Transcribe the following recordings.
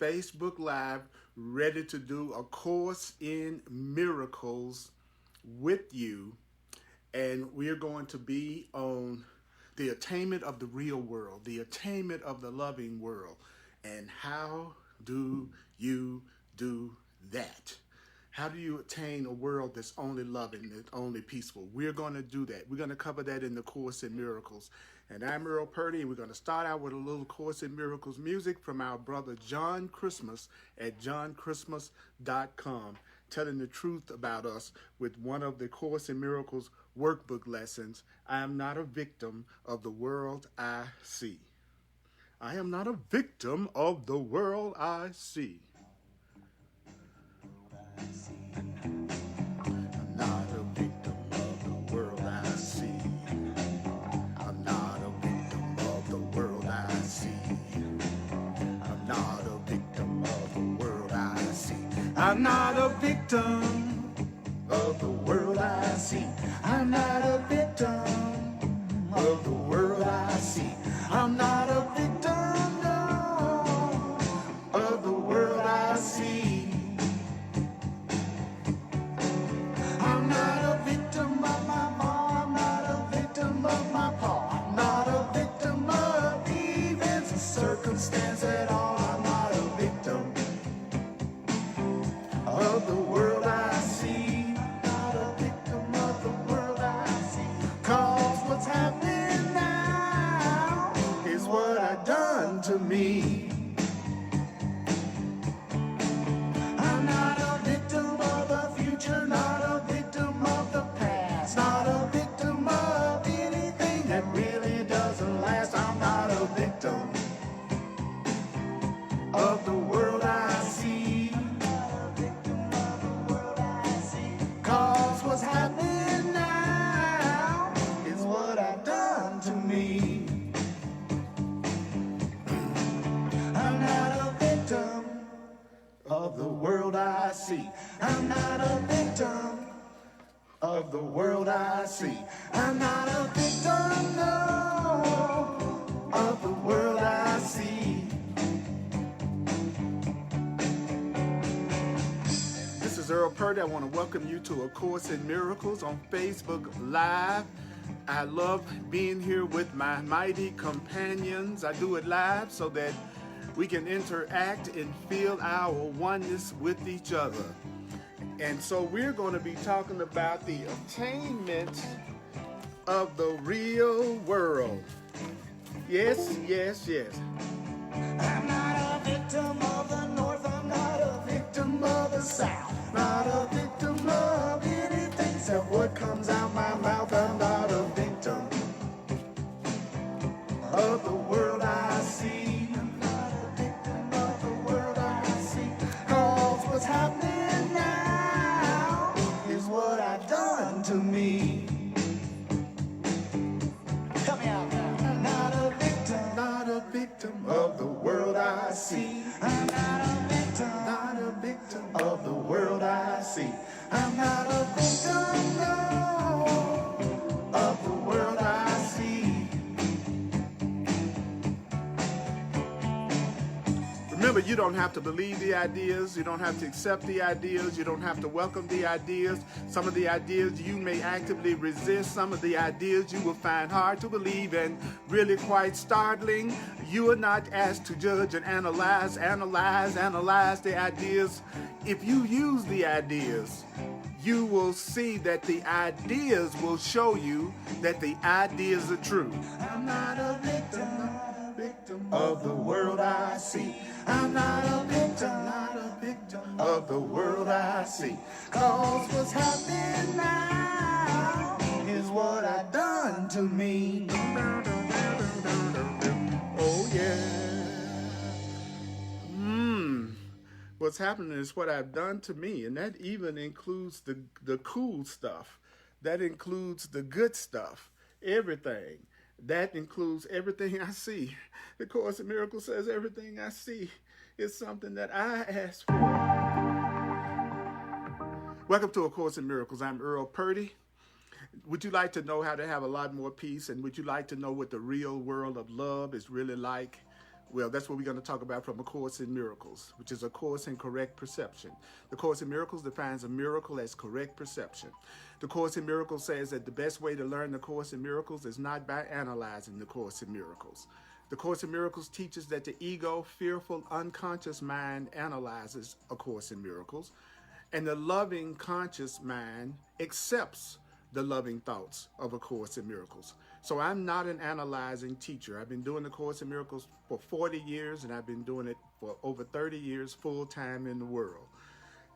Facebook Live, ready to do A Course in Miracles with you. And we're going to be on the attainment of the real world, the attainment of the loving world. And how do you do that? How do you attain a world that's only loving, that's only peaceful? We're going to do that. We're going to cover that in the Course in Miracles. And I'm Earl Purdy, and we're going to start out with a little Course in Miracles music from our brother John Christmas at johnchristmas.com, telling the truth about us with one of the Course in Miracles workbook lessons. I am not a victim of the world I see. I am not a victim of the world I see. I'm not a victim of the world I see. I'm not a victim of the world I see. I'm not a victim of the world I see. I'm not a victim of the world I see. I'm not a victim of the world I see. I'm not a victim, no, of the world I see. I'm not a victim of my mom, I'm not a victim of my pa. I'm not a victim of events and circumstance at all. I'm not a victim of the world I see. I'm not a victim of the world I see. 'Cause what's happening now is what I done to me. I'm not a victim of the future, not a victim of the past, not a victim of anything that really doesn't last. I'm not a victim of the world I see. I'm not a victim of the world I see. 'Cause what's happening now is what I've done to me. I'm not a victim of the world I see. I'm not a victim of the world I see. I'm not a victim, no, of the world I see. This is Earl Purdy. I want to welcome you to A Course in Miracles on Facebook Live. I love being here with my mighty companions. I do it live so that we can interact and feel our oneness with each other. And so we're going to be talking about the attainment of the real world. Yes, yes, yes. I'm not a victim of the North, I'm not a victim of the South, not a victim of anything except what comes out my mouth. I'm not a victim of the world I see. I'm not a victim of the world I see. 'Cause what's happening now is what I've done to me. Help me out now. I'm not a victim of the world I see. I'm not a victim of the world I see. I'm not a victim, no, of the world I see. Remember, you don't have to believe the ideas, you don't have to accept the ideas, you don't have to welcome the ideas. Some of the ideas you may actively resist, some of the ideas you will find hard to believe and really quite startling. You are not asked to judge and analyze the ideas. If you use the ideas, you will see that the ideas will show you that the ideas are true. I'm not a victim of the world I see. I'm not a victim of the world I see. 'Cause what's happening now is what I've done to me. Oh yeah. What's happening is what I've done to me. And that even includes the cool stuff. That includes the good stuff. Everything. That includes everything I see. The Course in Miracles says everything I see is something that I asked for. Welcome to A Course in Miracles. I'm Earl Purdy. Would you like to know how to have a lot more peace? And would you like to know what the real world of love is really like? Well, that's what we're going to talk about from A Course in Miracles, which is A Course in Correct Perception. The Course in Miracles defines a miracle as correct perception. The Course in Miracles says that the best way to learn the Course in Miracles is not by analyzing the Course in Miracles. The Course in Miracles teaches that the ego, fearful, unconscious mind analyzes A Course in Miracles, and the loving, conscious mind accepts the loving thoughts of A Course in Miracles. So I'm not an analyzing teacher. I've been doing the Course in Miracles for 40 years, and I've been doing it for over 30 years full time in the world.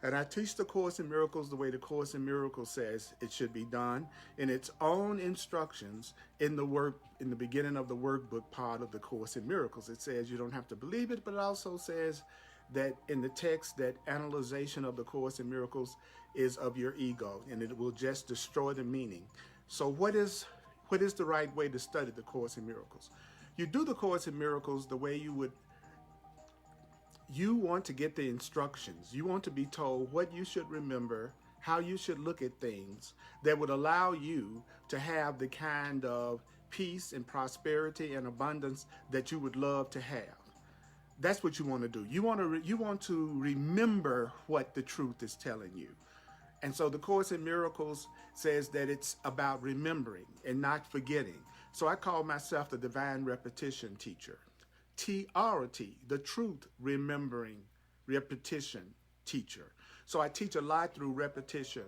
And I teach the Course in Miracles the way the Course in Miracles says it should be done, in its own instructions in the beginning of the workbook part of the Course in Miracles. It says you don't have to believe it, but it also says that in the text that analyzation of the Course in Miracles is of your ego, and it will just destroy the meaning. So what is the right way to study the Course in Miracles? You do the Course in Miracles the way you want to get the instructions. You want to be told what you should remember, how you should look at things that would allow you to have the kind of peace and prosperity and abundance that you would love to have. That's what you want to do. You want to remember what the truth is telling you. And so the Course in Miracles says that it's about remembering and not forgetting. So I call myself the Divine Repetition Teacher. TRT, the Truth Remembering Repetition Teacher. So I teach a lot through repetition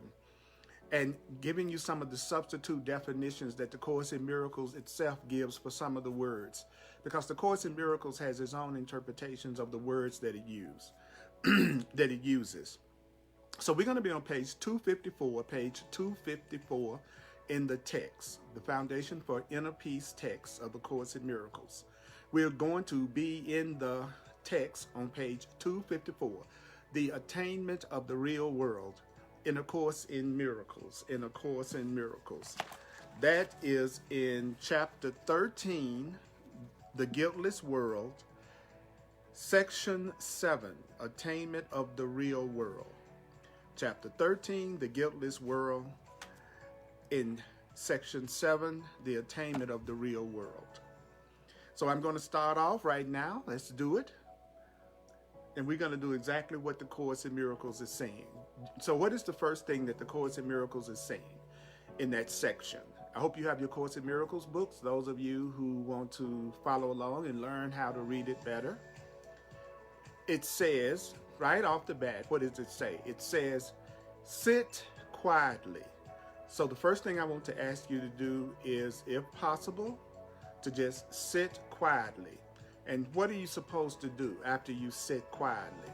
and giving you some of the substitute definitions that the Course in Miracles itself gives for some of the words. Because the Course in Miracles has its own interpretations of the words that it uses. So we're going to be on page 254 in the text, the Foundation for Inner Peace text of A Course in Miracles. We're going to be in the text on page 254, the attainment of the real world in A Course in Miracles, in A Course in Miracles. That is in chapter 13, The Guiltless World, section 7, Attainment of the Real World. Chapter 13, The Guiltless World, in section 7, The Attainment of the Real World. So I'm going to start off right now. Let's do it. And we're going to do exactly what the Course in Miracles is saying. So what is the first thing that the Course in Miracles is saying in that section? I hope you have your Course in Miracles books, those of you who want to follow along and learn how to read it better. It says, right off the bat, what does it say? It says, sit quietly. So the first thing I want to ask you to do is, if possible, to just sit quietly. And what are you supposed to do after you sit quietly?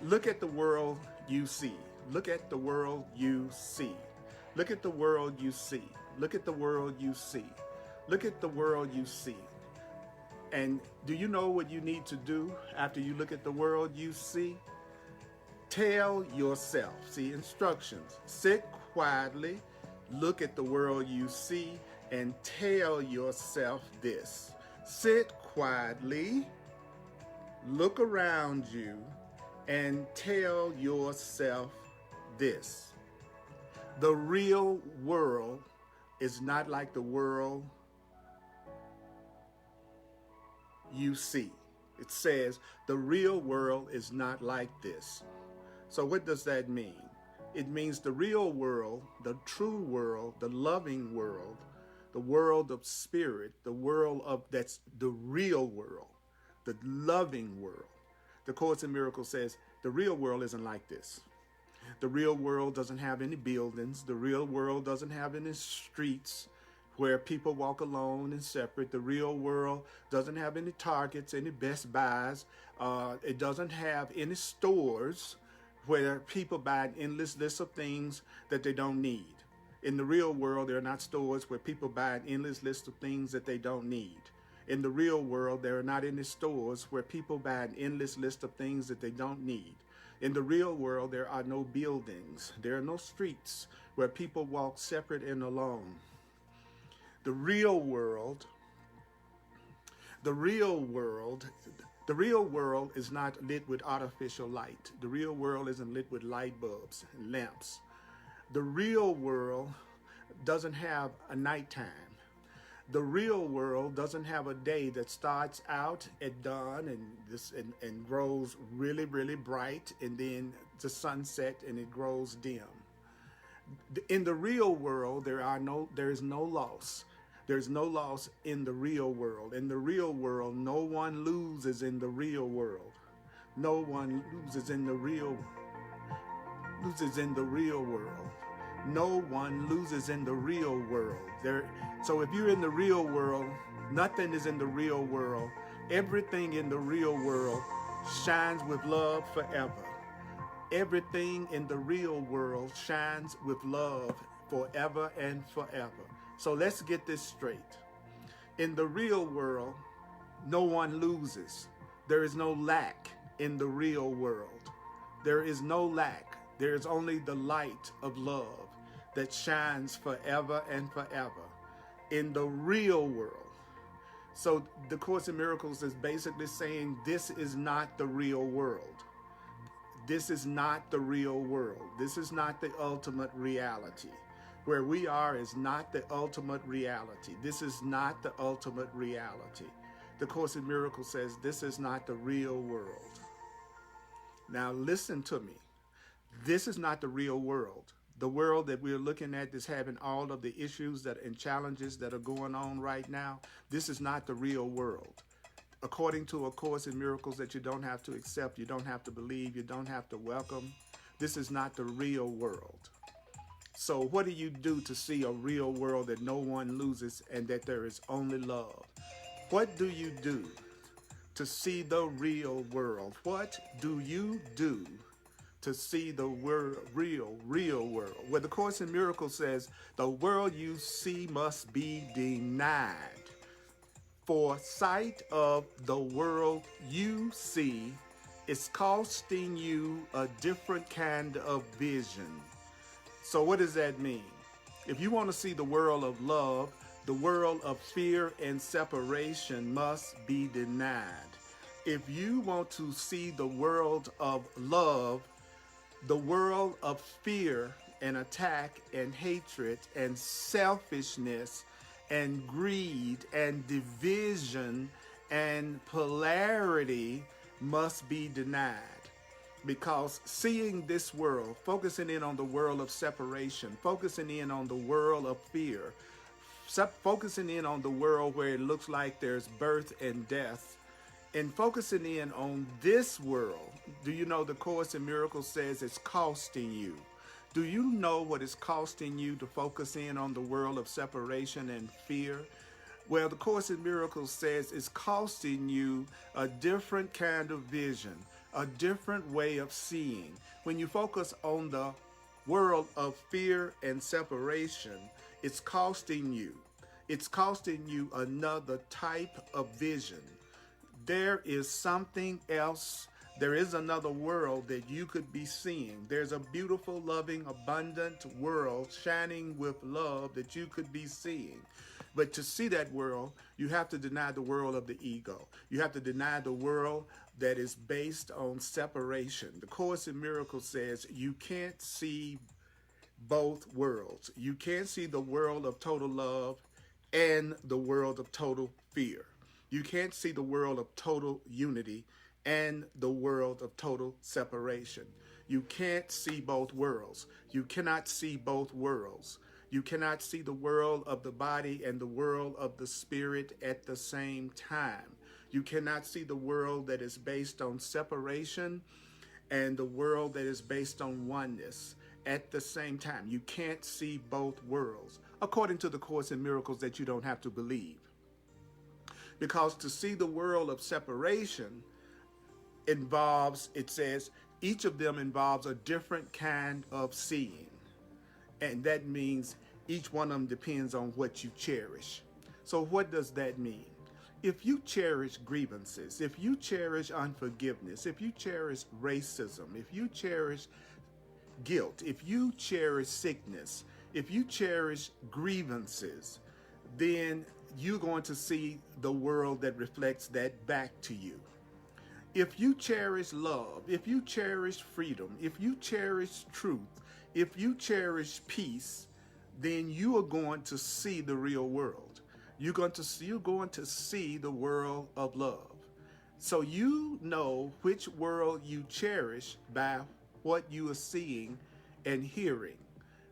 Look at the world you see. Look at the world you see. Look at the world you see. Look at the world you see. Look at the world you see. And do you know what you need to do after you look at the world you see? Tell yourself, see instructions, sit quietly, look at the world you see, and tell yourself this. Sit quietly, look around you, and tell yourself this. The real world is not like the world you see. It says the real world is not like this. So what does that mean? It means the real world, the true world, the loving world, the world of spirit, the world of, that's the real world, the loving world. The Course in Miracles says the real world isn't like this. The real world doesn't have any buildings. The real world doesn't have any streets where people walk alone and separate. The real world doesn't have any Targets, any Best Buys. It doesn't have any stores where people buy an endless list of things that they don't need. In the real world, there are not stores where people buy an endless list of things that they don't need. In the real world, there are not any stores where people buy an endless list of things that they don't need. In the real world, there are no buildings. There are no streets where people walk separate and alone. The real world is not lit with artificial light. The real world isn't lit with light bulbs and lamps. The real world doesn't have a nighttime. The real world doesn't have a day that starts out at dawn and grows really, really bright, and then the sunset and it grows dim. In the real world, there is no loss. There's no loss in the real world. In the real world, no one loses in the real world. No one loses in the real world. No one loses in the real world. So if you're in the real world, nothing is in the real world. Everything in the real world shines with love forever. Everything in the real world shines with love forever and forever. So let's get this straight. In the real world, no one loses. There is no lack in the real world. There is no lack. There is only the light of love that shines forever and forever in the real world. So the Course in Miracles is basically saying this is not the real world. This is not the real world. This is not the ultimate reality. Where we are is not the ultimate reality. This is not the ultimate reality. The Course in Miracles says this is not the real world. Now listen to me. This is not the real world. The world that we're looking at is having all of the issues and challenges that are going on right now. This is not the real world. According to A Course in Miracles that you don't have to accept, you don't have to believe, you don't have to welcome, this is not the real world. So what do you do to see a real world that no one loses and that there is only love? What do you do to see the real world? What do you do to see the real world? Where the Course in Miracles says, the world you see must be denied. For sight of the world you see is costing you a different kind of vision. So what does that mean? If you want to see the world of love, the world of fear and separation must be denied. If you want to see the world of love, the world of fear and attack and hatred and selfishness and greed and division and polarity must be denied. Because seeing this world, focusing in on the world of separation, focusing in on the world of fear, focusing in on the world where it looks like there's birth and death, and focusing in on this world, do you know the Course in Miracles says it's costing you? Do you know what it's costing you to focus in on the world of separation and fear? Well, the Course in Miracles says it's costing you a different kind of vision, a different way of seeing. When you focus on the world of fear and separation, it's costing you. It's costing you another type of vision. There is something else. There is another world that you could be seeing. There's a beautiful, loving, abundant world shining with love that you could be seeing. But to see that world, you have to deny the world of the ego. You have to deny the world that is based on separation. The Course in Miracles says you can't see both worlds. You can't see the world of total love and the world of total fear. You can't see the world of total unity and the world of total separation. You can't see both worlds. You cannot see both worlds. You cannot see the world of the body and the world of the spirit at the same time. You cannot see the world that is based on separation and the world that is based on oneness at the same time. You can't see both worlds, according to the Course in Miracles that you don't have to believe. Because to see the world of separation involves, it says, each of them involves a different kind of seeing. And that means each one of them depends on what you cherish. So what does that mean? If you cherish grievances, if you cherish unforgiveness, if you cherish racism, if you cherish guilt, if you cherish sickness, if you cherish grievances, then you're going to see the world that reflects that back to you. If you cherish love, if you cherish freedom, if you cherish truth, if you cherish peace, then you are going to see the real world. You're going to see the world of love. So you know which world you cherish by what you are seeing and hearing.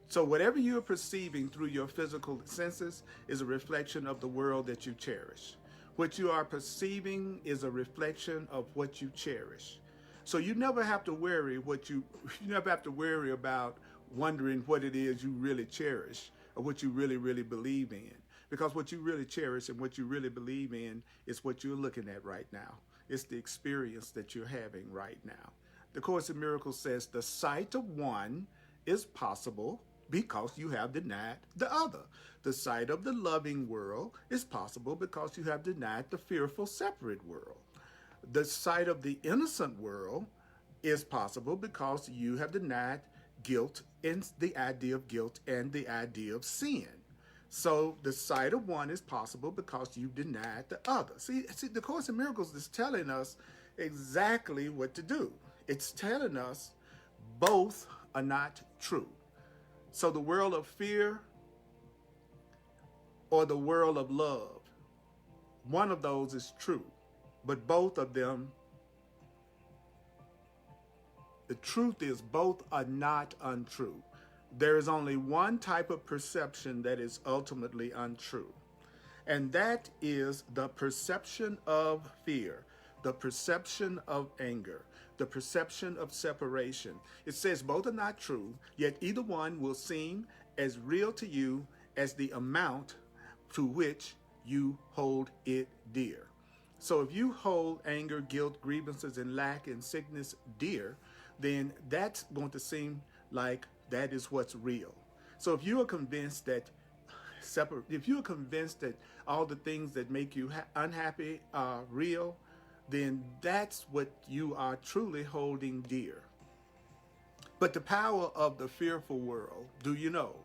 So whatever you are perceiving through your physical senses is a reflection of the world that you cherish. What you are perceiving is a reflection of what you cherish. So you never have to worry you never have to worry about wondering what it is you really cherish or what you really believe in. Because what you really cherish and what you really believe in is what you're looking at right now. It's the experience that you're having right now. The Course in Miracles says the sight of one is possible because you have denied the other. The sight of the loving world is possible because you have denied the fearful separate world. The sight of the innocent world is possible because you have denied guilt and the idea of guilt and the idea of sin. So the sight of one is possible because you've denied the other. See, the Course in Miracles is telling us exactly what to do. It's telling us both are not true. So the world of fear or the world of love, one of those is true, but both of them, the truth is both are not untrue. There is only one type of perception that is ultimately untrue, and that is the perception of fear, the perception of anger, the perception of separation. It says both are not true, yet either one will seem as real to you as the amount to which you hold it dear. So if you hold anger, guilt, grievances, and lack and sickness dear, then that's going to seem like that is what's real. So if you are convinced that if you are convinced that all the things that make you unhappy are real, then that's what you are truly holding dear. But the power of the fearful world, do you know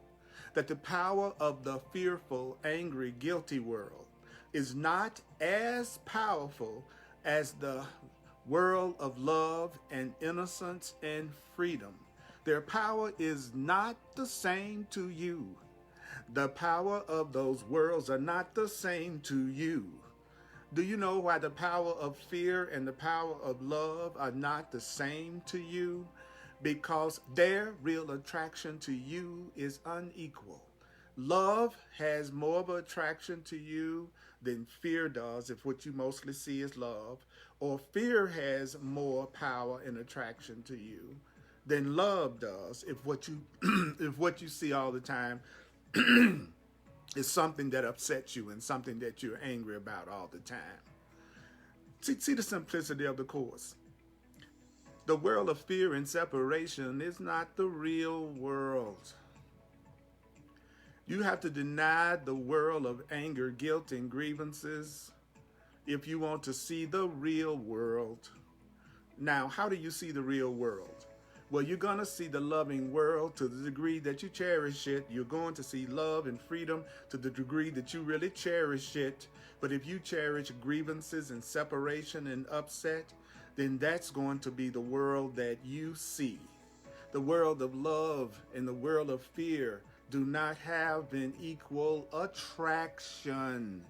that the power of the fearful, angry, guilty world is not as powerful as the world of love and innocence and freedom? Their power is not the same to you. The power of those worlds are not the same to you. Do you know why the power of fear and the power of love are not the same to you? Because their real attraction to you is unequal. Love has more of an attraction to you than fear does, if what you mostly see is love, or fear has more power and attraction to you than love does, if what you if what you see all the time is something that upsets you and something that you're angry about all the time. See the simplicity of the Course. The world of fear and separation is not the real world. You have to deny the world of anger, guilt, and grievances if you want to see the real world. Now, how do you see the real world? Well, you're going to see the loving world to the degree that you cherish it. You're going to see love and freedom to the degree that you really cherish it. But if you cherish grievances and separation and upset, then that's going to be the world that you see. The world of love and the world of fear do not have an equal attraction.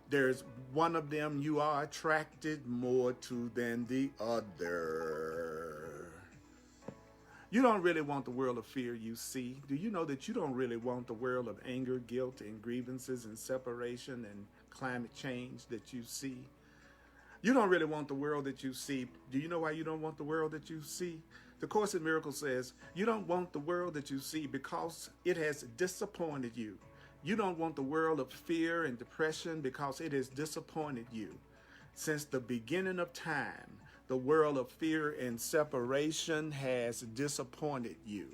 There's one of them you are attracted more to than the other. You don't really want the world of fear you see. Do you know that you don't really want the world of anger, guilt, and grievances and separation and climate change that you see? You don't really want the world that you see. Do you know why you don't want the world that you see? The Course in Miracles says you don't want the world that you see because it has disappointed you. You don't want the world of fear and depression because it has disappointed you. Since the beginning of time, the world of fear and separation has disappointed you.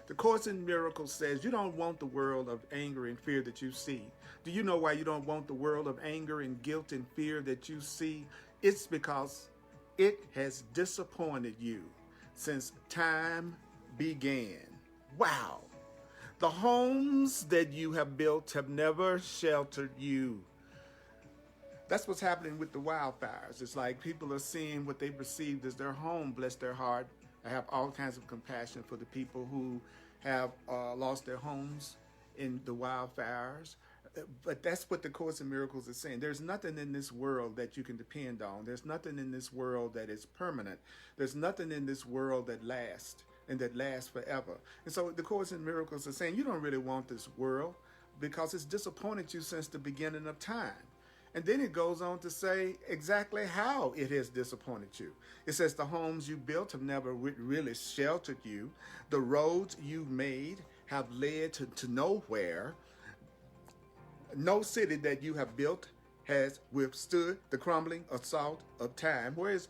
The Course in Miracles says you don't want the world of anger and fear that you see. Do you know why you don't want the world of anger and guilt and fear that you see? It's because it has disappointed you since time began. Wow. The homes that you have built have never sheltered you. That's what's happening with the wildfires. It's like people are seeing what they perceived as their home. Bless their heart. I have all kinds of compassion for the people who have lost their homes in the wildfires. But that's what the Course in Miracles is saying. There's nothing in this world that you can depend on. There's nothing in this world that is permanent. There's nothing in this world that lasts and that lasts forever. And so the Course in Miracles is saying you don't really want this world because it's disappointed you since the beginning of time. And then it goes on to say exactly how it has disappointed you. It says the homes you built have never really sheltered you. The roads you've made have led to nowhere. No city that you have built has withstood the crumbling assault of time. Where's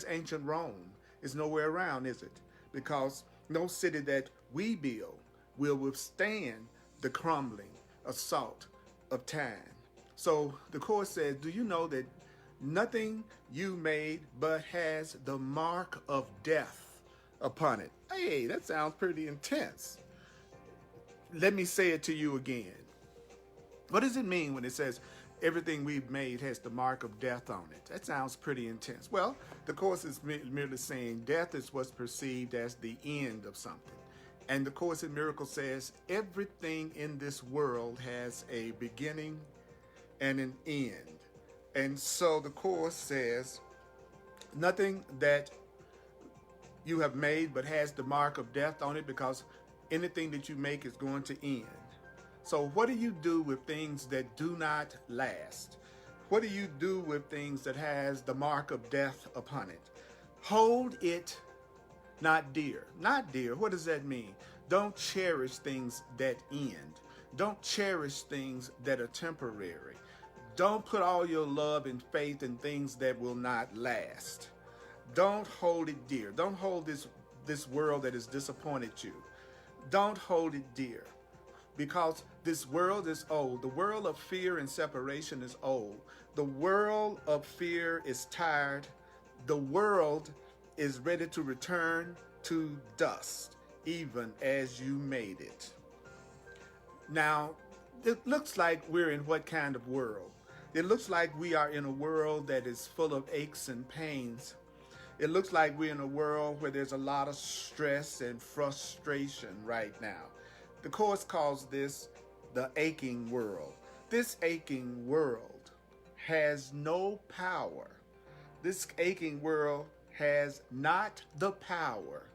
ancient Rome? It's nowhere around, is it? Because no city that we build will withstand the crumbling assault of time. So the Course says, do you know that nothing you made but has the mark of death upon it? Hey, that sounds pretty intense. Let me say it to you again. What does it mean when it says everything we've made has the mark of death on it? That sounds pretty intense. Well, the Course is merely saying death is what's perceived as the end of something. And the Course in Miracles says everything in this world has a beginning and an end. And so the Course says nothing that you have made but has the mark of death on it, because anything that you make is going to end. So what do you do with things that do not last? What do you do with things that has the mark of death upon it? Hold it not dear. Not dear, what does that mean? Don't cherish things that end. Don't cherish things that are temporary. Don't put all your love and faith in things that will not last. Don't hold it dear. Don't hold this world that has disappointed you. Don't hold it dear, because this world is old. The world of fear and separation is old. The world of fear is tired. The world is ready to return to dust, even as you made it. Now, it looks like we're in what kind of world? It looks like we are in a world that is full of aches and pains. It looks like we're in a world where there's a lot of stress and frustration right now. The Course calls this the aching world. This aching world has no power. This aching world has not the power.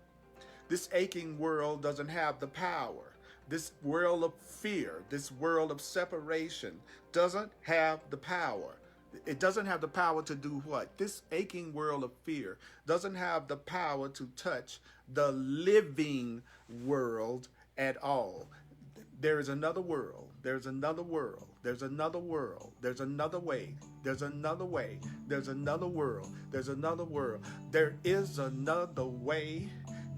This aching world doesn't have the power. This world of fear, this world of separation doesn't have the power. It doesn't have the power to do what? This aching world of fear doesn't have the power to touch the living world at all. There is another world. There's another world. There's another world. There's another way. There's another way. There's another world. There's another world. There is another way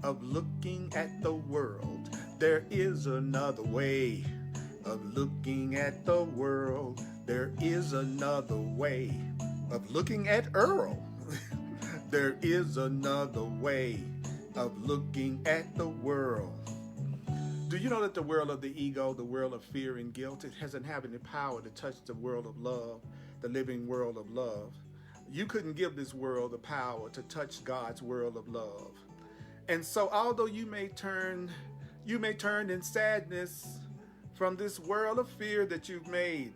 of looking at the world. There is another way of looking at the world. There is another way of looking at Earl. There is another way of looking at the world. Do you know that the world of the ego, the world of fear and guilt, it doesn't have any power to touch the world of love, the living world of love? You couldn't give this world the power to touch God's world of love. And so although you may turn in sadness from this world of fear that you've made,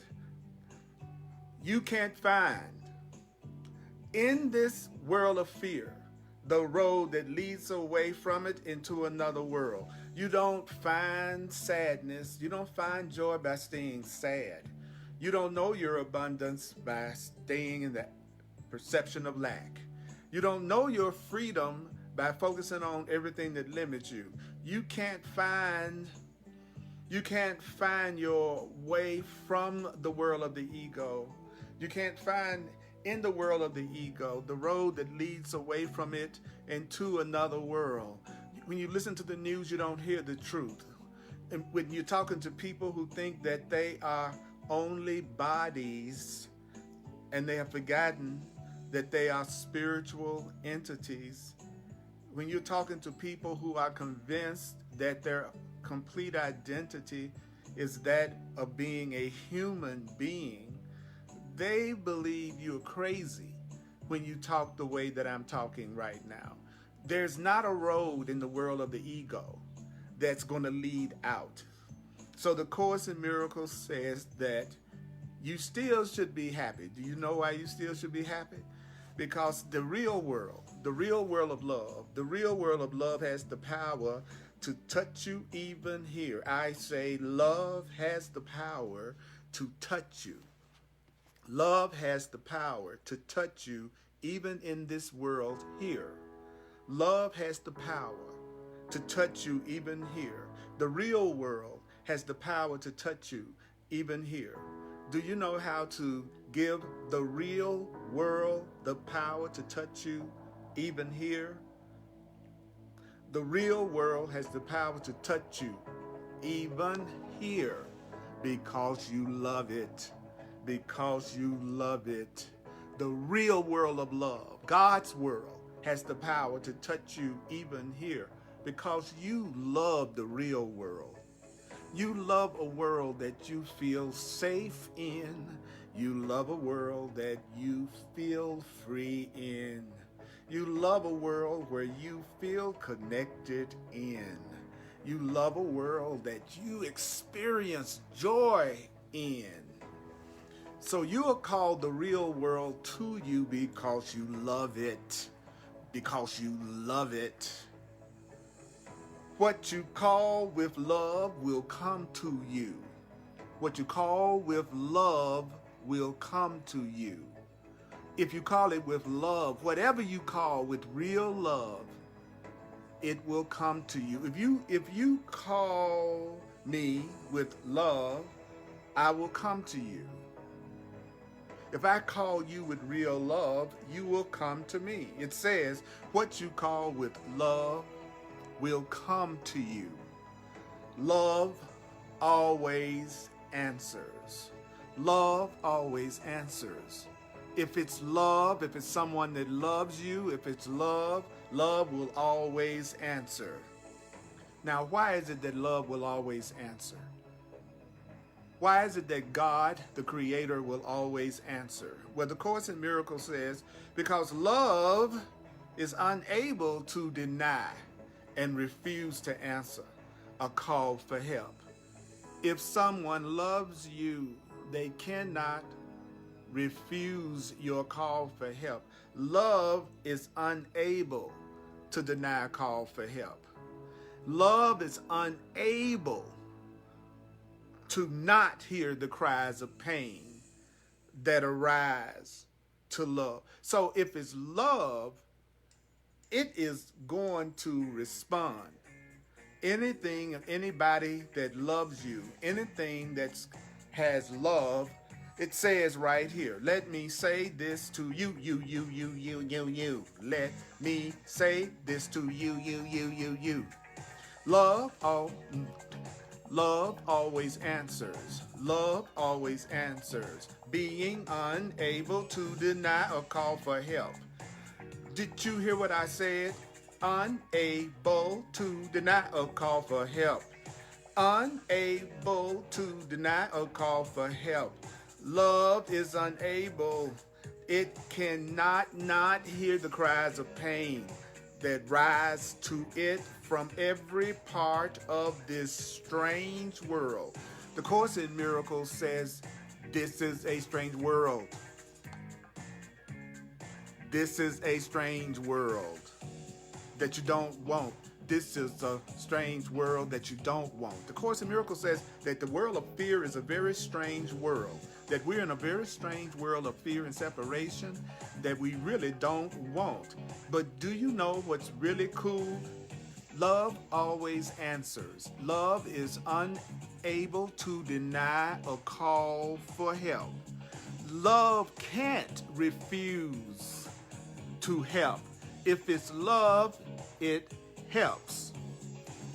you can't find in this world of fear the road that leads away from it into another world. You don't find sadness. You don't find joy by staying sad. You don't know your abundance by staying in the perception of lack. You don't know your freedom by focusing on everything that limits you. You can't find your way from the world of the ego. You can't find in the world of the ego the road that leads away from it into another world. When you listen to the news, you don't hear the truth. And when you're talking to people who think that they are only bodies and they have forgotten that they are spiritual entities, when you're talking to people who are convinced that their complete identity is that of being a human being, they believe you're crazy when you talk the way that I'm talking right now. There's not a road in the world of the ego that's going to lead out. So the Course in Miracles says that you still should be happy. Do you know why you still should be happy? Because the real world of love has the power to touch you even here. I say love has the power to touch you. Love has the power to touch you even in this world here. Love has the power to touch you even here. The real world has the power to touch you even here. Do you know how to give the real world the power to touch you even here? The real world has the power to touch you even here because you love it. Because you love it. The real world of love, God's world, has the power to touch you even here because you love the real world. You love a world that you feel safe in. You love a world that you feel free in. You love a world where you feel connected in. You love a world that you experience joy in. So you are called the real world to you because you love it. Because you love it. What you call with love will come to you. What you call with love will come to you. If you call it with love, whatever you call with real love, it will come to you. If you call me with love, I will come to you. If I call you with real love, you will come to me. It says, what you call with love will come to you. Love always answers. Love always answers. If it's love, if it's someone that loves you, if it's love, love will always answer. Now, why is it that love will always answer? Why is it that God, the Creator, will always answer? Well, the Course in Miracles says, because love is unable to deny and refuse to answer a call for help. If someone loves you, they cannot refuse your call for help. Love is unable to deny a call for help. Love is unable to not hear the cries of pain that arise to love. So if it's love, it is going to respond. Anything, anybody that loves you, anything that has love, it says right here, let me say this to you. Let me say this to you. Love always answers. Love always answers. Being unable to deny a call for help. Did you hear what I said? Unable to deny a call for help. Unable to deny a call for help. Love is unable. It cannot not hear the cries of pain that rise to it from every part of this strange world. The Course in Miracles says, this is a strange world. This is a strange world that you don't want. This is a strange world that you don't want. The Course in Miracles says that the world of fear is a very strange world, that we're in a very strange world of fear and separation that we really don't want. But do you know what's really cool? Love always answers. Love is unable to deny a call for help. Love can't refuse to help. If it's love, it helps.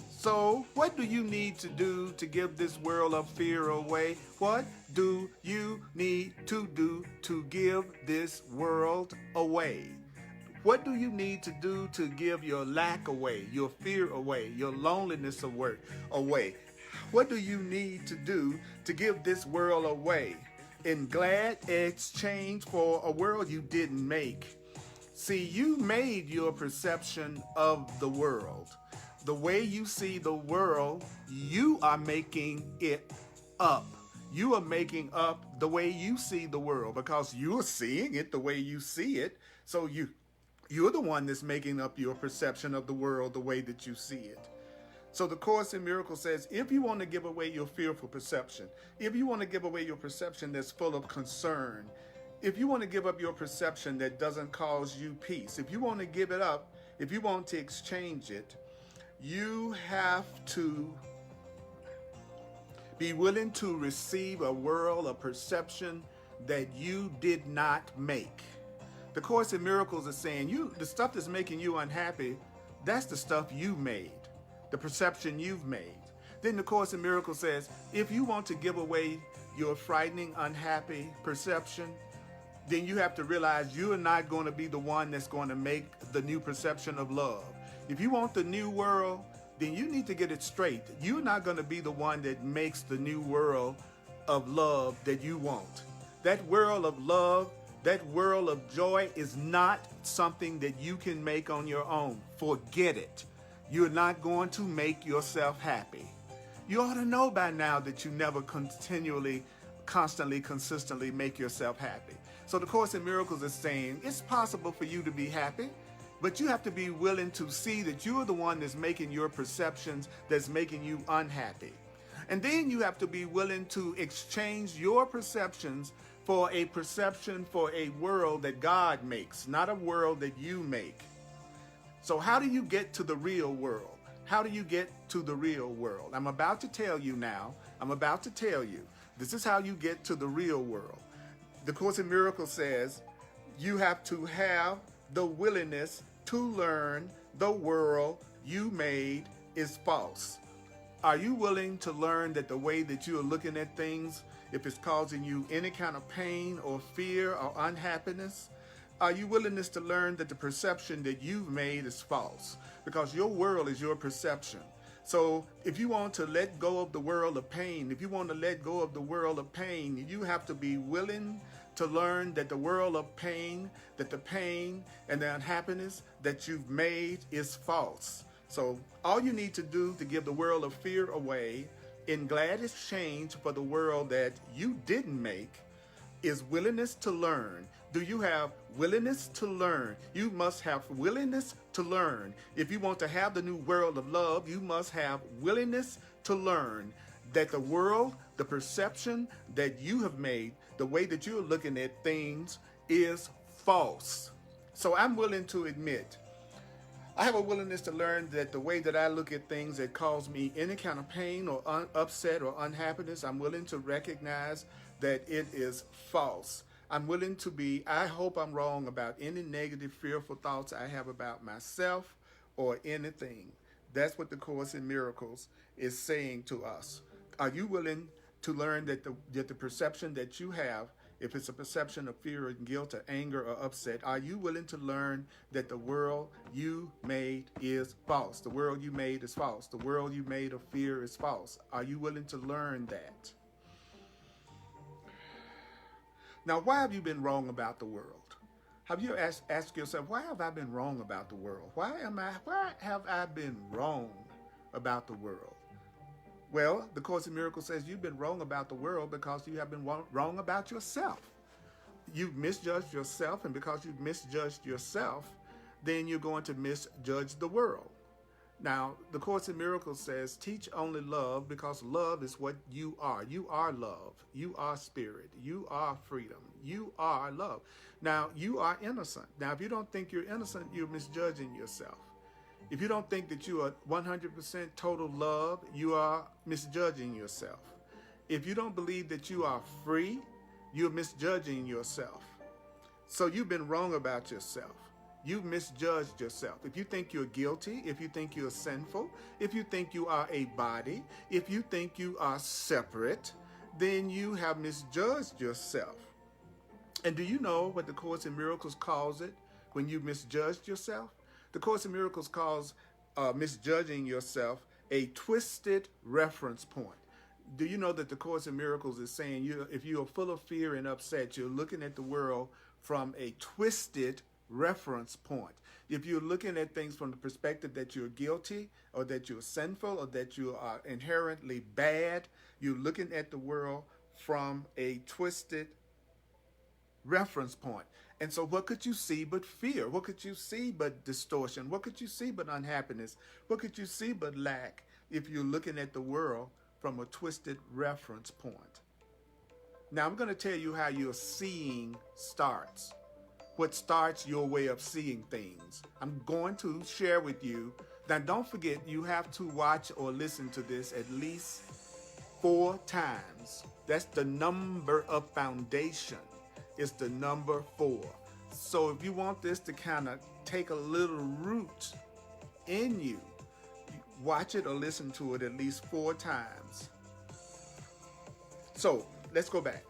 So what do you need to do to give this world of fear away? What do you need to do to give this world away? What do you need to do to give your lack away, your fear away, your loneliness away? What do you need to do to give this world away in glad exchange for a world you didn't make? See, you made your perception of the world. The way you see the world, you are making it up. You are making up the way you see the world because you're seeing it the way you see it. So you're the one that's making up your perception of the world the way that you see it. So the Course in Miracles says, if you want to give away your fearful perception, if you want to give away your perception that's full of concern, if you want to give up your perception that doesn't cause you peace, if you want to give it up, if you want to exchange it, you have to be willing to receive a world of perception that you did not make. The Course in Miracles is saying, the stuff that's making you unhappy, that's the stuff you made, the perception you've made. Then the Course in Miracles says, if you want to give away your frightening, unhappy perception, then you have to realize you are not going to be the one that's going to make the new perception of love. If you want the new world, then you need to get it straight. You're not going to be the one that makes the new world of love that you want. That world of love, that world of joy is not something that you can make on your own. Forget it. You're not going to make yourself happy. You ought to know by now that you never consistently make yourself happy. So the Course in Miracles is saying it's possible for you to be happy, but you have to be willing to see that you're the one that's making your perceptions that's making you unhappy. And then you have to be willing to exchange your perceptions for a perception for a world that God makes, not a world that you make. So how do you get to the real world? How do you get to the real world? I'm about to tell you now. I'm about to tell you. This is how you get to the real world. The Course in Miracles says you have to have the willingness to learn the world you made is false. Are you willing to learn that the way that you are looking at things, if it's causing you any kind of pain or fear or unhappiness, are you willing to learn that the perception that you've made is false? Because your world is your perception. So if you want to let go of the world of pain, if you want to let go of the world of pain, you have to be willing to learn that the world of pain, that the pain and the unhappiness that you've made is false. So all you need to do to give the world of fear away in glad exchange for the world that you didn't make is willingness to learn. Do you have willingness to learn? You must have willingness to learn. If you want to have the new world of love, you must have willingness to learn that the world, the perception that you have made, the way that you're looking at things is false. So I'm willing to admit, I have a willingness to learn that the way that I look at things that cause me any kind of pain or upset or unhappiness, I'm willing to recognize that it is false. I'm willing to be, I hope I'm wrong about any negative, fearful thoughts I have about myself or anything. That's what the Course in Miracles is saying to us. Are you willing to learn that the perception that you have, if it's a perception of fear or guilt or anger or upset, are you willing to learn that the world you made is false? The world you made is false. The world you made of fear is false. Are you willing to learn that? Now, why have you been wrong about the world? Have you asked yourself, why have I been wrong about the world? Why have I been wrong about the world? Well, the Course in Miracles says you've been wrong about the world because you have been wrong about yourself. You've misjudged yourself, and because you've misjudged yourself, then you're going to misjudge the world. Now, the Course in Miracles says, teach only love because love is what you are. You are love. You are spirit. You are freedom. You are love. Now, you are innocent. Now, if you don't think you're innocent, you're misjudging yourself. If you don't think that you are 100% total love, you are misjudging yourself. If you don't believe that you are free, you're misjudging yourself. So you've been wrong about yourself. You've misjudged yourself. If you think you're guilty, if you think you're sinful, if you think you are a body, if you think you are separate, then you have misjudged yourself. And do you know what the Course in Miracles calls it when you misjudged yourself? The Course in Miracles calls misjudging yourself a twisted reference point. Do you know that the Course in Miracles is saying if you are full of fear and upset, you're looking at the world from a twisted reference point. If you're looking at things from the perspective that you're guilty or that you're sinful or that you are inherently bad, you're looking at the world from a twisted reference point. And so, what could you see but fear? What could you see but distortion? What could you see but unhappiness? What could you see but lack if you're looking at the world from a twisted reference point? Now, I'm going to tell you how your seeing starts. What starts your way of seeing things. I'm going to share with you. Now, don't forget, you have to watch or listen to this at least 4 times. That's the number of foundation. It's the number 4. So if you want this to kind of take a little root in you, watch it or listen to it at least 4 times. So let's go back.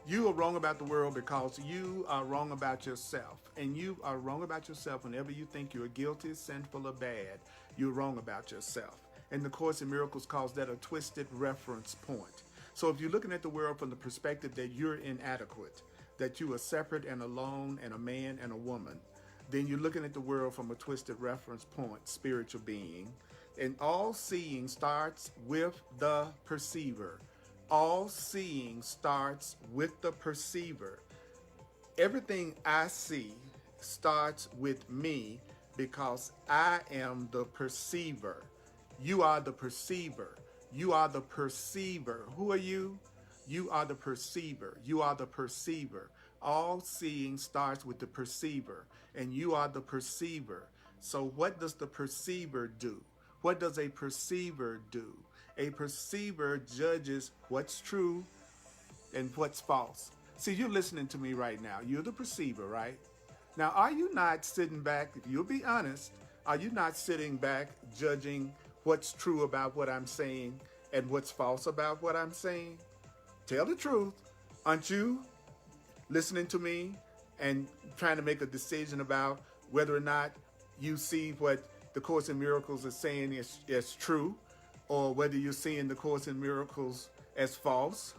You are wrong about the world because you are wrong about yourself. And you are wrong about yourself whenever you think you're guilty, sinful, or bad. You're wrong about yourself. And the Course in Miracles calls that a twisted reference point. So if you're looking at the world from the perspective that you're inadequate, that you are separate and alone and a man and a woman, then you're looking at the world from a twisted reference point, spiritual being. And all seeing starts with the perceiver. All seeing starts with the perceiver. Everything I see starts with me because I am the perceiver. You are the perceiver. You are the perceiver. Who are you? You are the perceiver. You are the perceiver. All seeing starts with the perceiver, and you are the perceiver. So what does the perceiver do? What does a perceiver do? A perceiver judges what's true and what's false. See, you're listening to me right now. You're the perceiver, right? Now, are you not sitting back, if you'll be honest, are you not sitting back judging what's true about what I'm saying and what's false about what I'm saying? Tell the truth. Aren't you listening to me and trying to make a decision about whether or not you see what the Course in Miracles is saying is true, or whether you're seeing the Course in Miracles as false?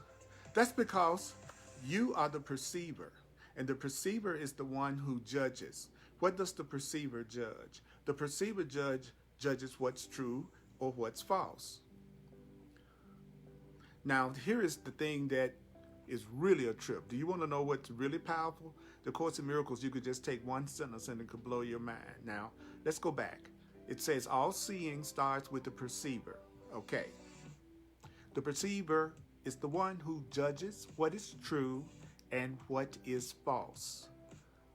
That's because you are the perceiver, and the perceiver is the one who judges. What does the perceiver judge? The perceiver judges what's true or what's false. Now, here is the thing that is really a trip. Do you want to know what's really powerful? The Course in Miracles, you could just take one sentence and it could blow your mind. Now, let's go back. It says all seeing starts with the perceiver. Okay. The perceiver is the one who judges what is true and what is false.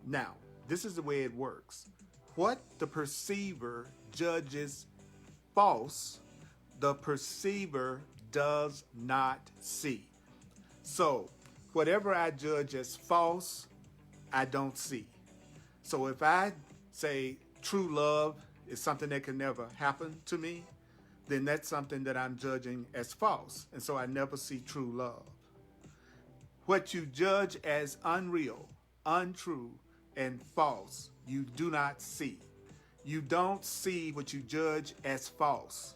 Now, this is the way it works. What the perceiver judges false, the perceiver does not see. So, whatever I judge as false, I don't see. So if I say true love is something that can never happen to me, then that's something that I'm judging as false. And so I never see true love. What you judge as unreal, untrue, and false, you do not see. You don't see what you judge as false.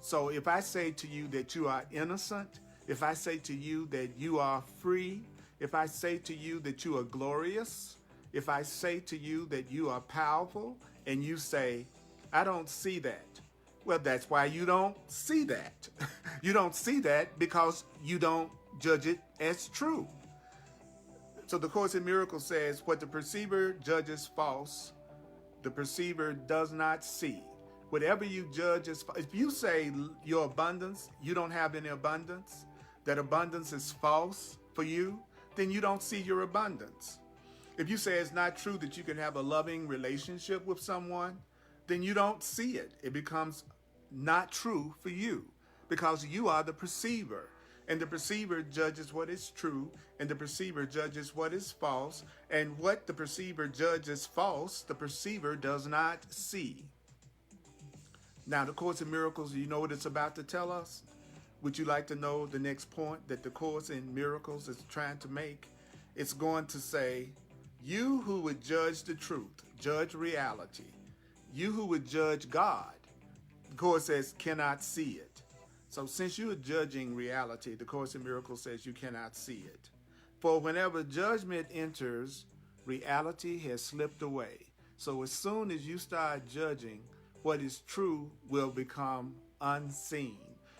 So if I say to you that you are innocent, if I say to you that you are free, if I say to you that you are glorious, if I say to you that you are powerful, and you say, I don't see that. Well, that's why you don't see that. You don't see that because you don't judge it as true. So the Course in Miracles says, what the perceiver judges false, the perceiver does not see. Whatever you judge as false, if you say your abundance, you don't have any abundance, that abundance is false for you, then you don't see your abundance. If you say it's not true that you can have a loving relationship with someone, then you don't see it. It becomes not true for you because you are the perceiver. And the perceiver judges what is true, and the perceiver judges what is false. And what the perceiver judges false, the perceiver does not see. Now, the Course in Miracles, you know what it's about to tell us? Would you like to know the next point that the Course in Miracles is trying to make? It's going to say, you who would judge the truth, judge reality, you who would judge God, the Course says, cannot see it. So since you are judging reality, the Course in Miracles says you cannot see it. For whenever judgment enters, reality has slipped away. So as soon as you start judging, what is true will become unseen.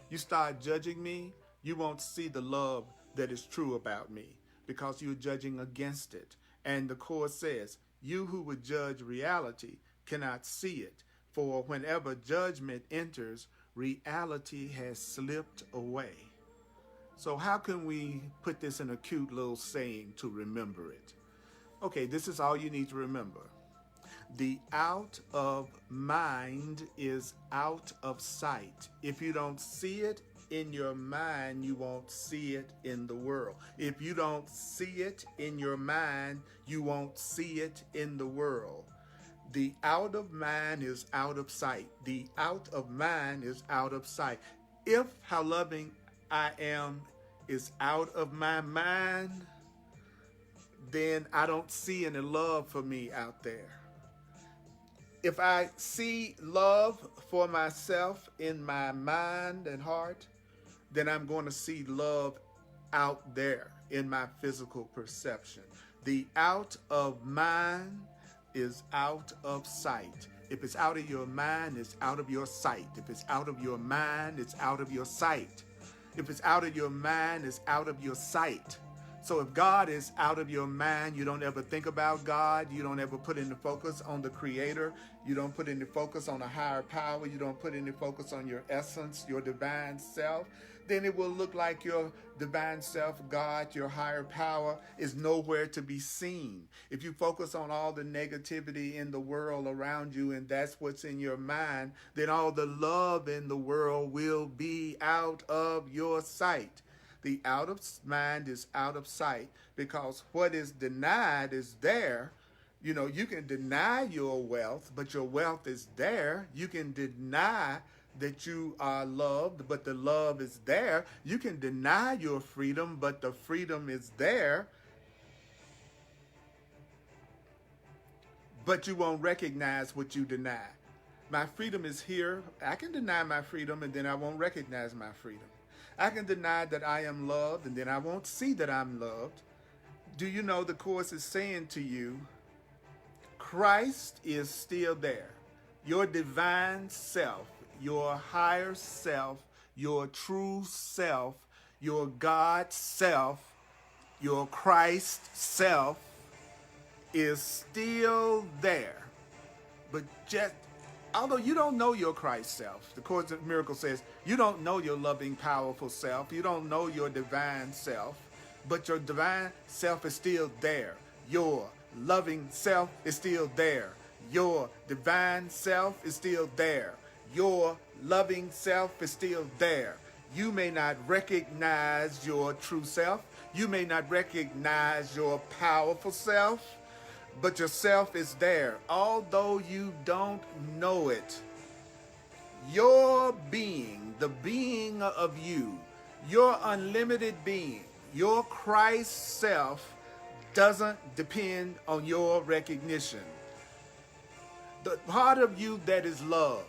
You start judging me, you won't see the love that is true about me because you're judging against it. And the Course says, you who would judge reality cannot see it, for whenever judgment enters, reality has slipped away. So how can we put this in a cute little saying to remember it? Okay, this is all you need to remember. The out of mind is out of sight. If you don't see it in your mind, you won't see it in the world. If you don't see it in your mind, you won't see it in the world. The out of mind is out of sight. The out of mind is out of sight. If how loving I am is out of my mind, then I don't see any love for me out there. If I see love for myself in my mind and heart, then I'm going to see love out there in my physical perception. The out of mind is out of sight. If it's out of your mind, it's out of your sight. If it's out of your mind, it's out of your sight. If it's out of your mind, it's out of your sight. So if God is out of your mind, you don't ever think about God. You don't ever put any focus on the Creator. You don't put any focus on a higher power. You don't put any focus on your essence, your divine self. Then it will look like your divine self, God, your higher power, is nowhere to be seen. If you focus on all the negativity in the world around you and that's what's in your mind, then all the love in the world will be out of your sight. The out of mind is out of sight because what is denied is there. You know, you can deny your wealth, but your wealth is there. You can deny that you are loved, but the love is there. You can deny your freedom, but the freedom is there. But you won't recognize what you deny. My freedom is here. I can deny my freedom and then I won't recognize my freedom. I can deny that I am loved and then I won't see that I'm loved. Do you know the Course is saying to you, Christ is still there. Your divine self, your higher self, your true self, your God self, your Christ self is still there. But just, although you don't know your Christ self, the Course of Miracles says, you don't know your loving, powerful self. You don't know your divine self, but your divine self is still there. Your loving self is still there. Your divine self is still there. Your loving self is still there. You may not recognize your true self. You may not recognize your powerful self, but your self is there. Although you don't know it, your being, the being of you, your unlimited being, your Christ self doesn't depend on your recognition. The part of you that is love,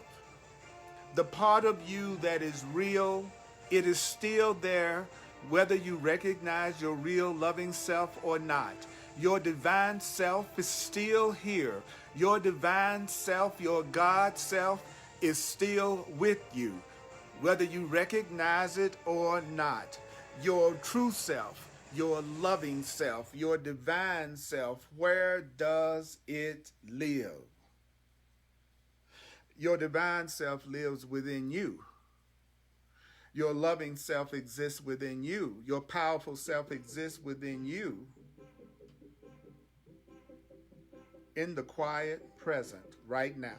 the part of you that is real, it is still there whether you recognize your real loving self or not. Your divine self is still here. Your divine self, your God self is still with you, whether you recognize it or not. Your true self, your loving self, your divine self, where does it live? Your divine self lives within you. Your loving self exists within you. Your powerful self exists within you. In the quiet present, right now.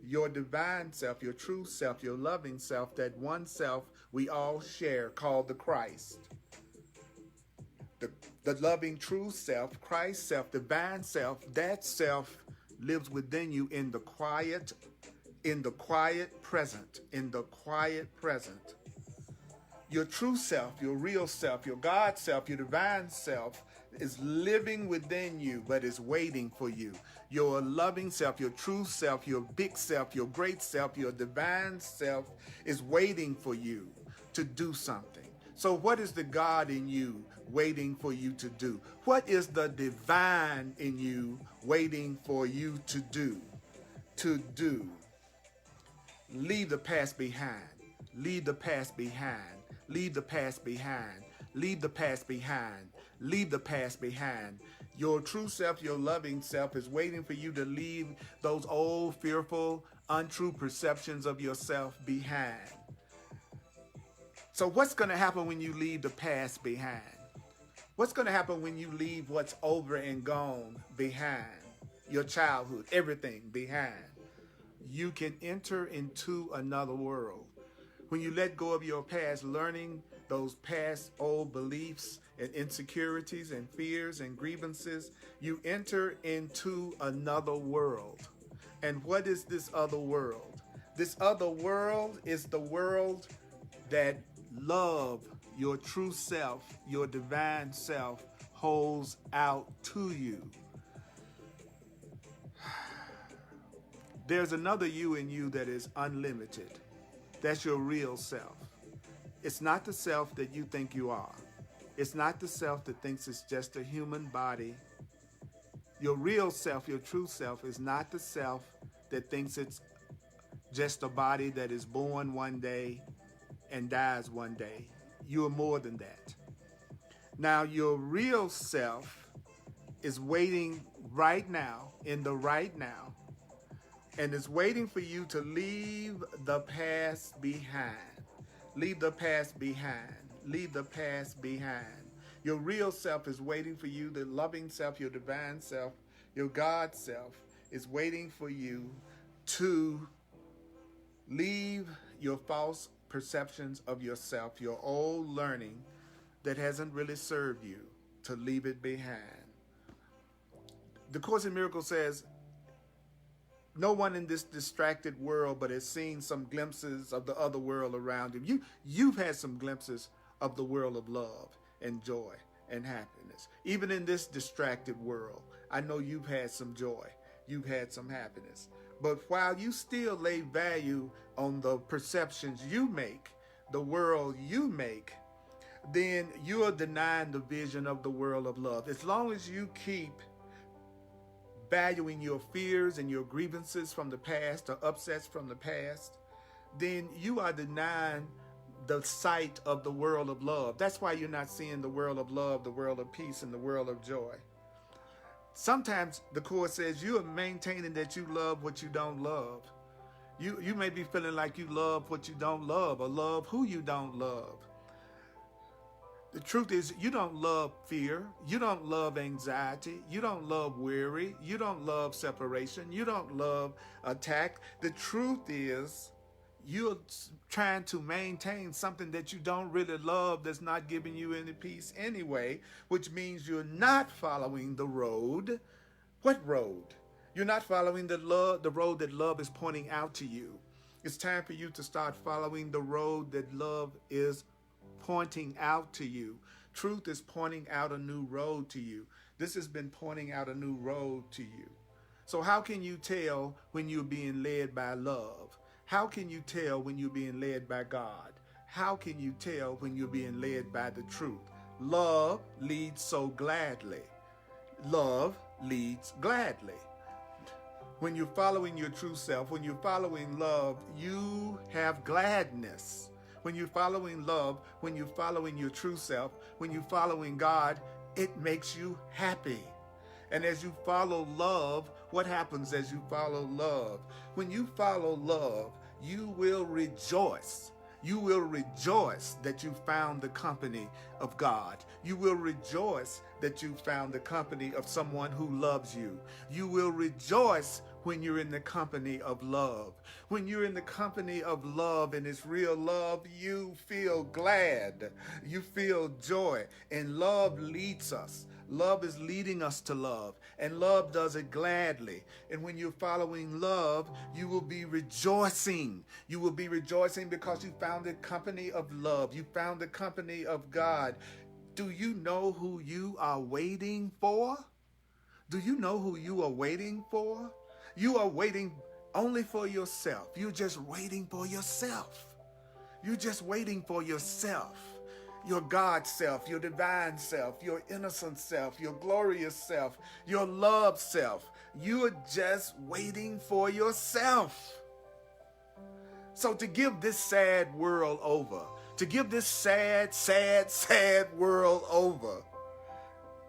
Your divine self, your true self, your loving self, that one self we all share called the Christ. The loving true self, Christ self, divine self, that self lives within you in the quiet present, in the quiet present. Your true self, your real self, your God self, your divine self is living within you, but is waiting for you. Your loving self, your true self, your big self, your great self, your divine self is waiting for you to do something, So what is the God in you waiting for you to do? What is the divine in you waiting for you to do? To do. Leave the past behind. Leave the past behind. Leave the past behind. Leave the past behind. Leave the past behind. Your true self, your loving self is waiting for you to leave those old, fearful, untrue perceptions of yourself behind. So what's going to happen when you leave the past behind? What's going to happen when you leave what's over and gone behind? Your childhood, everything behind. You can enter into another world. When you let go of your past learning, those past old beliefs and insecurities and fears and grievances, you enter into another world. And what is this other world? This other world is the world that love, your true self, your divine self, holds out to you. There's another you in you that is unlimited. That's your real self. It's not the self that you think you are. It's not the self that thinks it's just a human body. Your real self, your true self, is not the self that thinks it's just a body that is born one day and dies one day. You are more than that. Now, your real self is waiting right now, in the right now, and is waiting for you to leave the past behind. Leave the past behind. Leave the past behind. Your real self is waiting for you. The loving self, your divine self, your God self is waiting for you to leave your false perceptions of yourself, your old learning that hasn't really served you, to leave it behind. The Course in Miracles says, no one in this distracted world but has seen some glimpses of the other world around him. You've had some glimpses of the world of love and joy and happiness. Even in this distracted world, I know you've had some joy. You've had some happiness. But while you still lay value on the perceptions you make, the world you make, then you are denying the vision of the world of love. As long as you keep valuing your fears and your grievances from the past or upsets from the past, then you are denying the sight of the world of love. That's why you're not seeing the world of love, the world of peace, and the world of joy. Sometimes the Course says you are maintaining that you love what you don't love. You may be feeling like you love what you don't love, or love who you don't love. The truth is, you don't love fear. You don't love anxiety. You don't love worry. You don't love separation. You don't love attack. The truth is, you're trying to maintain something that you don't really love, that's not giving you any peace anyway, which means you're not following the road. What road? You're not following the road that love is pointing out to you. It's time for you to start following the road that love is pointing out to you. Truth is pointing out a new road to you. This has been pointing out a new road to you. So how can you tell when you're being led by love? How can you tell when you're being led by God? How can you tell when you're being led by the truth? Love leads so gladly. Love leads gladly. When you're following your true self, when you're following love, you have gladness. When you're following love, when you're following your true self, when you're following God, it makes you happy. And as you follow love, what happens as you follow love? When you follow love, you will rejoice. You will rejoice that you found the company of God. You will rejoice that you found the company of someone who loves you. You will rejoice when you're in the company of love. When you're in the company of love and it's real love, you feel glad. You feel joy. And love leads us. Love is leading us to love, and love does it gladly. And when you're following love, you will be rejoicing. You will be rejoicing because you found the company of love. You found the company of God. Do you know who you are waiting for? Do you know who you are waiting for? You are waiting only for yourself. You're just waiting for yourself. You're just waiting for yourself. your God self, your divine self, your innocent self, your glorious self, your love self. You are just waiting for yourself. So to give this sad world over, to give this sad, sad, sad world over,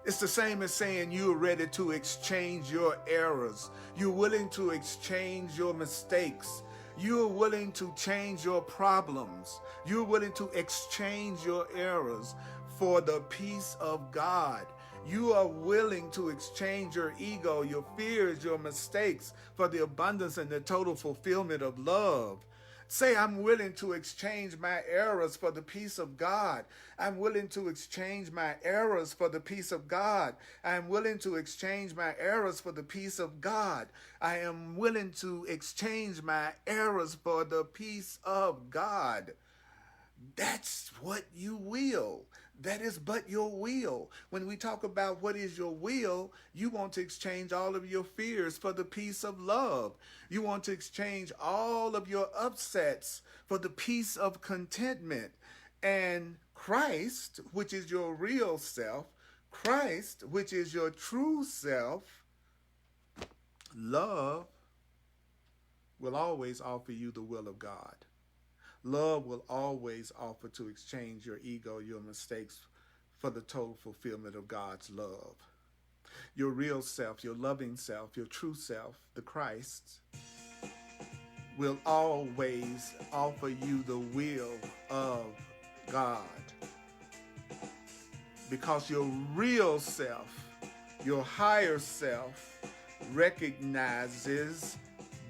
it's the same as saying you're ready to exchange your errors. You're willing to exchange your mistakes. You're willing to change your problems. You're willing to exchange your errors for the peace of God. You are willing to exchange your ego, your fears, your mistakes for the abundance and the total fulfillment of love. Say, I'm willing to exchange my errors for the peace of God. I'm willing to exchange my errors for the peace of God. I'm willing to exchange my errors for the peace of God. I am willing to exchange my errors for the peace of God. That's what you will. That is but your will. When we talk about what is your will, you want to exchange all of your fears for the peace of love. You want to exchange all of your upsets for the peace of contentment. And Christ, which is your real self, Christ, which is your true self, love will always offer you the will of God. Love will always offer to exchange your ego, your mistakes, for the total fulfillment of God's love. Your real self, your loving self, your true self, the Christ, will always offer you the will of God. Because your real self, your higher self, recognizes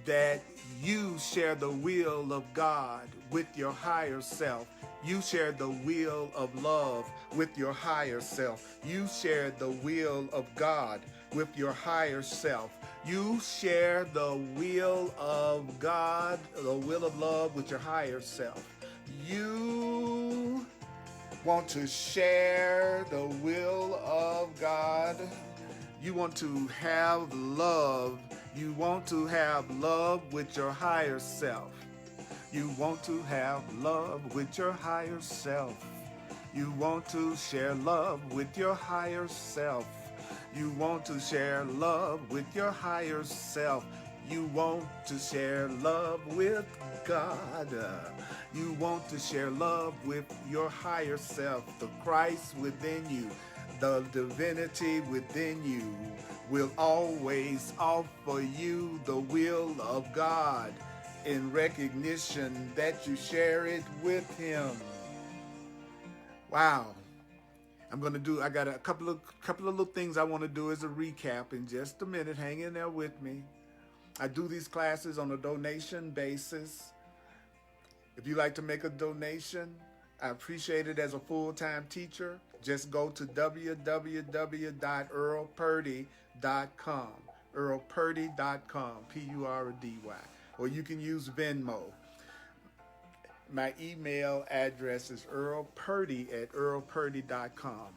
that you share the will of God with your higher self. You share the will of love with your higher self. You share the will of God with your higher self. You share the will of God, the will of love with your higher self. You want to share the will of God. You want to have love. You want to have love with your higher self. You want to have love with your higher self. You want to share love with your higher self. You want to share love with your higher self. You want to share love with God. You want to share love with your higher self, the Christ within you. The divinity within you will always offer you the will of God in recognition that you share it with him. Wow. I got a couple of little things I want to do as a recap in just a minute. Hang in there with me. I do these classes on a donation basis. If you like to make a donation, I appreciate it as a full-time teacher. Just go to www.earlpurdy.com, earlpurdy.com, P-U-R-D-Y, or you can use Venmo. My email address is earlpurdy@earlpurdy.com.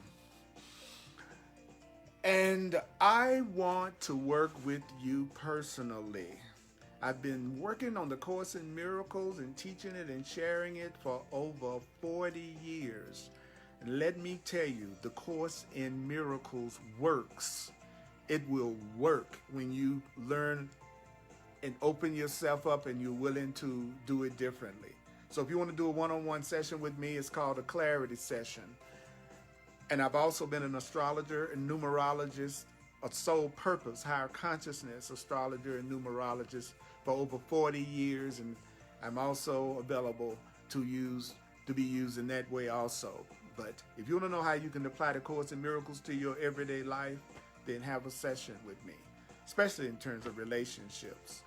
And I want to work with you personally. I've been working on the Course in Miracles and teaching it and sharing it for over 40 years. And let me tell you, the Course in Miracles works. It will work when you learn and open yourself up and you're willing to do it differently. So if you want to do a one-on-one session with me, it's called a clarity session. And I've also been an astrologer and numerologist, a soul purpose, higher consciousness astrologer and numerologist for over 40 years. And I'm also available to be used in that way also. But if you want to know how you can apply the Course in Miracles to your everyday life, then have a session with me, especially in terms of relationships.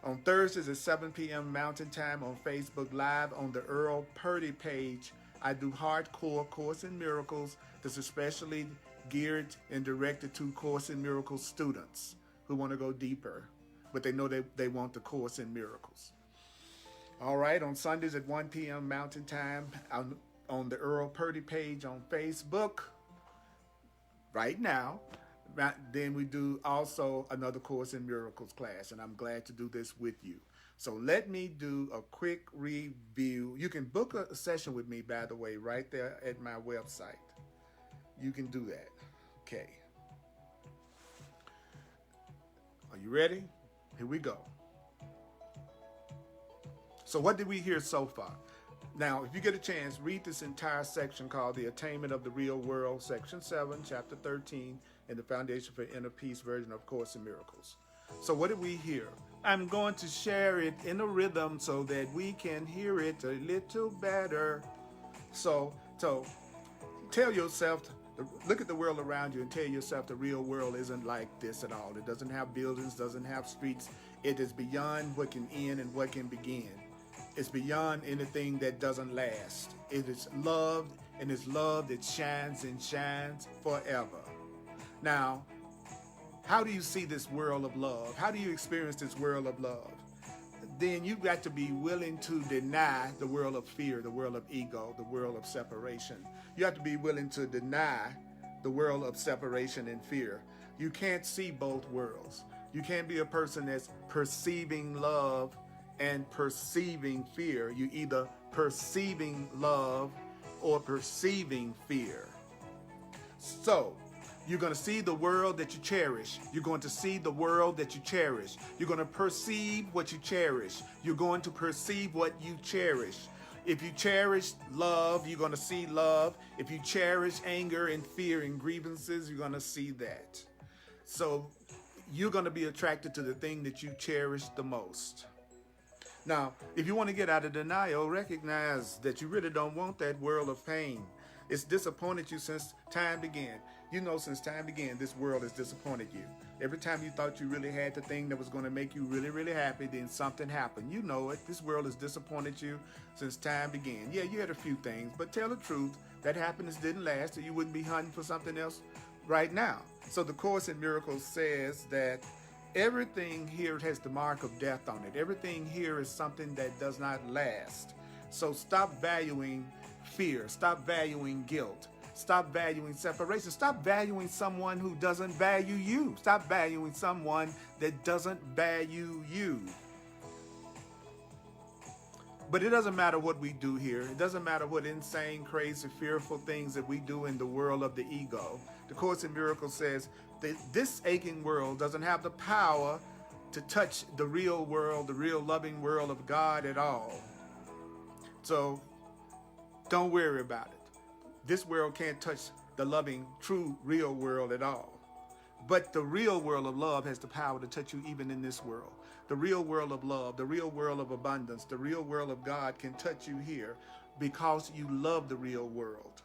On Thursdays at 7 p.m. Mountain Time on Facebook Live on the Earl Purdy page, I do hardcore Course in Miracles that's especially geared and directed to Course in Miracles students who want to go deeper, but they know they want the Course in Miracles. All right, on Sundays at 1 p.m. Mountain Time on the Earl Purdy page on Facebook right now. Then we do also another Course in Miracles class, and I'm glad to do this with you. So let me do a quick review. You can book a session with me, by the way, right there at my website. You can do that. Okay. Are you ready? Here we go. So what did we hear so far? Now, if you get a chance, read this entire section called The Attainment of the Real World, Section 7, Chapter 13, in the Foundation for Inner Peace version of Course in Miracles. So what did we hear? I'm going to share it in a rhythm so that we can hear it a little better. So tell yourself, look at the world around you and tell yourself the real world isn't like this at all. It doesn't have buildings, doesn't have streets. It is beyond what can end and what can begin. It's beyond anything that doesn't last. It is loved, and it's love that shines and shines forever. Now, how do you see this world of love? How do you experience this world of love? Then you've got to be willing to deny the world of fear, the world of ego, the world of separation. You have to be willing to deny the world of separation and fear. You can't see both worlds. You can't be a person that's perceiving love and perceiving fear. You either perceiving love or perceiving fear. So you're going to see the world that you cherish. You're going to see the world that you cherish. You're going to perceive what you cherish. You're going to perceive what you cherish. If you cherish love, you're going to see love. If you cherish anger and fear and grievances, you're going to see that. So you're going to be attracted to the thing that you cherish the most. Now, if you want to get out of denial, recognize that you really don't want that world of pain. It's disappointed you since time began. You know, since time began, this world has disappointed you. Every time you thought you really had the thing that was going to make you really, really happy, then something happened. You know it. This world has disappointed you since time began. Yeah, you had a few things, but tell the truth. That happiness didn't last, or you wouldn't be hunting for something else right now. So the Course in Miracles says that everything here has the mark of death on it. Everything here is something that does not last. So stop valuing fear. Stop valuing guilt. Stop valuing separation. Stop valuing someone who doesn't value you. Stop valuing someone that doesn't value you. But it doesn't matter what we do here. It doesn't matter what insane, crazy, fearful things that we do in the world of the ego. The Course in Miracles says that this aching world doesn't have the power to touch the real world, the real loving world of God at all. So don't worry about it. This world can't touch the loving, true, real world at all. But the real world of love has the power to touch you even in this world. The real world of love, the real world of abundance, the real world of God can touch you here because you love the real world.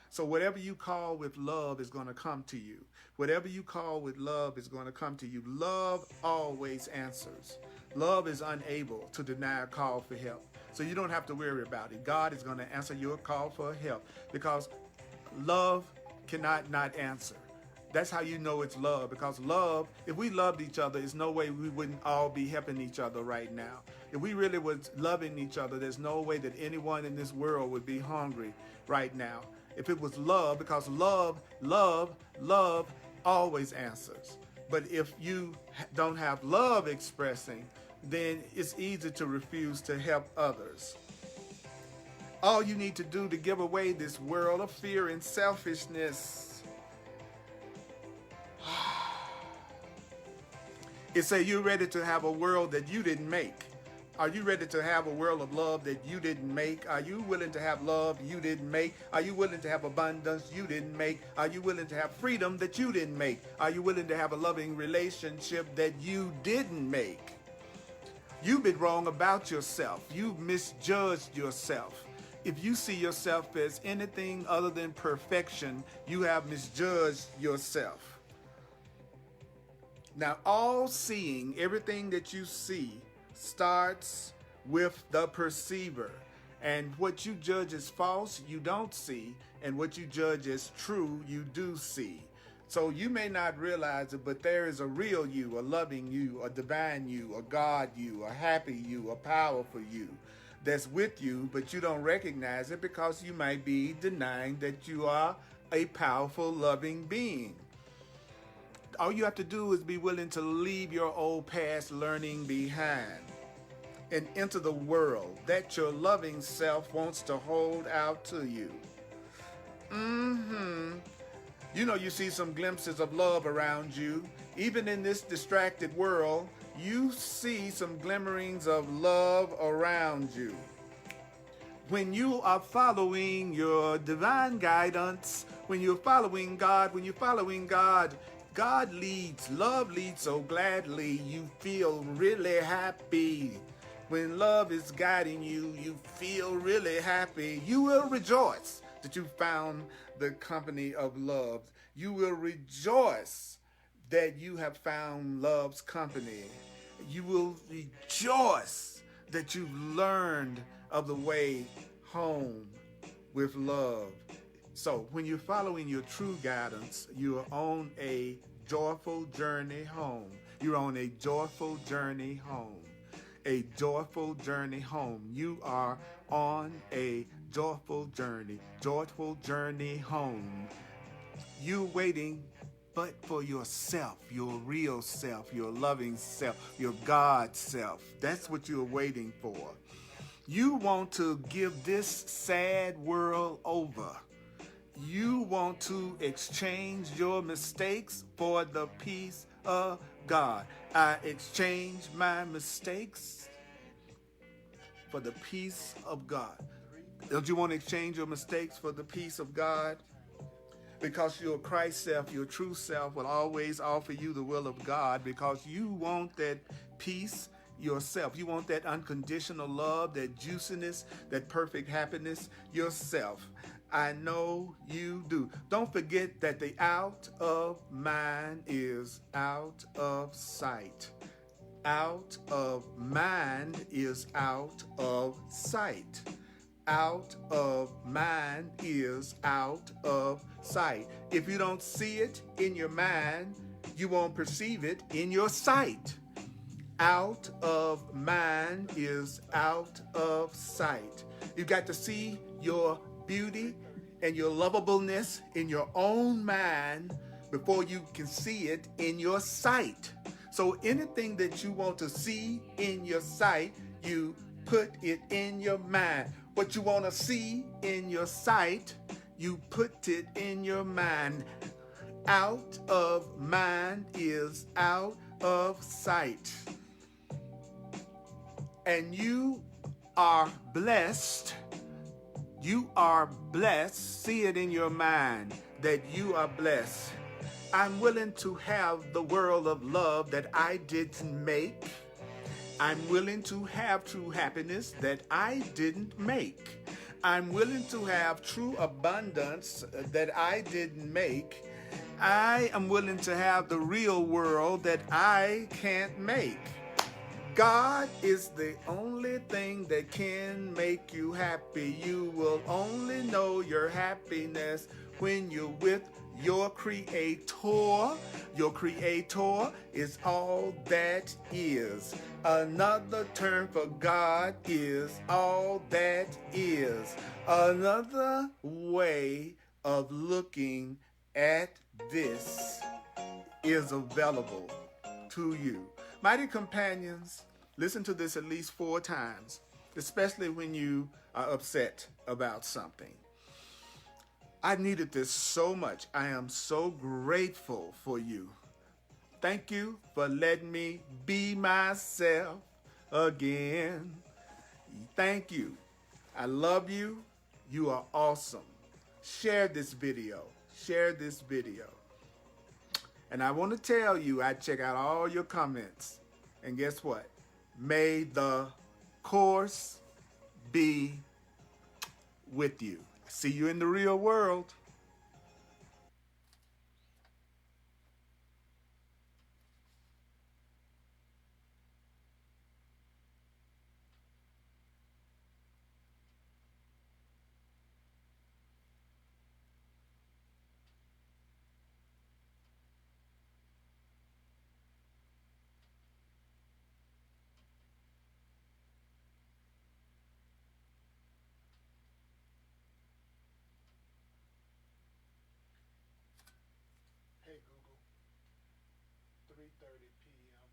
So whatever you call with love is going to come to you. Whatever you call with love is going to come to you. Love always answers. Love is unable to deny a call for help. So you don't have to worry about it. God is going to answer your call for help because love cannot not answer. That's how you know it's love, because love, if we loved each other, there's no way we wouldn't all be helping each other right now. If we really was loving each other, there's no way that anyone in this world would be hungry right now. If it was love, because love always answers. But if you don't have love expressing, then it's easy to refuse to help others. All you need to do to give away this world of fear and selfishness is say you're ready to have a world that you didn't make. Are you ready to have a world of love that you didn't make? Are you willing to have love you didn't make? Are you willing to have abundance you didn't make? Are you willing to have freedom that you didn't make? Are you willing to have a loving relationship that you didn't make? You've been wrong about yourself. You've misjudged yourself. If you see yourself as anything other than perfection, you have misjudged yourself. Now, all seeing, everything that you see, starts with the perceiver. And what you judge as false, you don't see. And what you judge as true, you do see. So you may not realize it, but there is a real you, a loving you, a divine you, a God you, a happy you, a powerful you that's with you, but you don't recognize it because you might be denying that you are a powerful, loving being. All you have to do is be willing to leave your old past learning behind. and into the world that your loving self wants to hold out to you. Mm-hmm. You know, you see some glimpses of love around you. Even in this distracted world, you see some glimmerings of love around you. When you are following your divine guidance, when you're following God, God leads, love leads so gladly, you feel really happy. When love is guiding you, you feel really happy. You will rejoice that you found the company of love. You will rejoice that you have found love's company. You will rejoice that you've learned of the way home with love. So when you're following your true guidance, you're on a joyful journey home. You're on a joyful journey home. A joyful journey home. You are on a joyful journey home. You waiting but for yourself, your real self, your loving self, your God self. That's what you're waiting for. You want to give this sad world over. You want to exchange your mistakes for the peace of God. I exchange my mistakes for the peace of God. Don't you want to exchange your mistakes for the peace of God? Because your Christ self, your true self, will always offer you the will of God because you want that peace yourself. You want that unconditional love, that juiciness, that perfect happiness yourself. I know you do. Don't forget that the out of mind is out of sight. Out of mind is out of sight. Out of mind is out of sight. If you don't see it in your mind, you won't perceive it in your sight. Out of mind is out of sight. You got to see your beauty and your lovableness in your own mind before you can see it in your sight. So anything that you want to see in your sight, you put it in your mind. What you want to see in your sight, you put it in your mind. Out of mind is out of sight. And you are blessed. You are blessed. See it in your mind that you are blessed. I'm willing to have the world of love that I didn't make. I'm willing to have true happiness that I didn't make. I'm willing to have true abundance that I didn't make. I am willing to have the real world that I can't make. God is the only thing that can make you happy. You will only know your happiness when you're with your Creator. Your Creator is all that is. Another term for God is all that is. Another way of looking at this is available to you. Mighty companions, listen to this at least 4 times, especially when you are upset about something. I needed this so much. I am so grateful for you. Thank you for letting me be myself again. Thank you. I love you. You are awesome. Share this video. Share this video. And I want to tell you, I check out all your comments. And guess what? May the course be with you. See you in the real world. Hey Google, 3:30 p.m.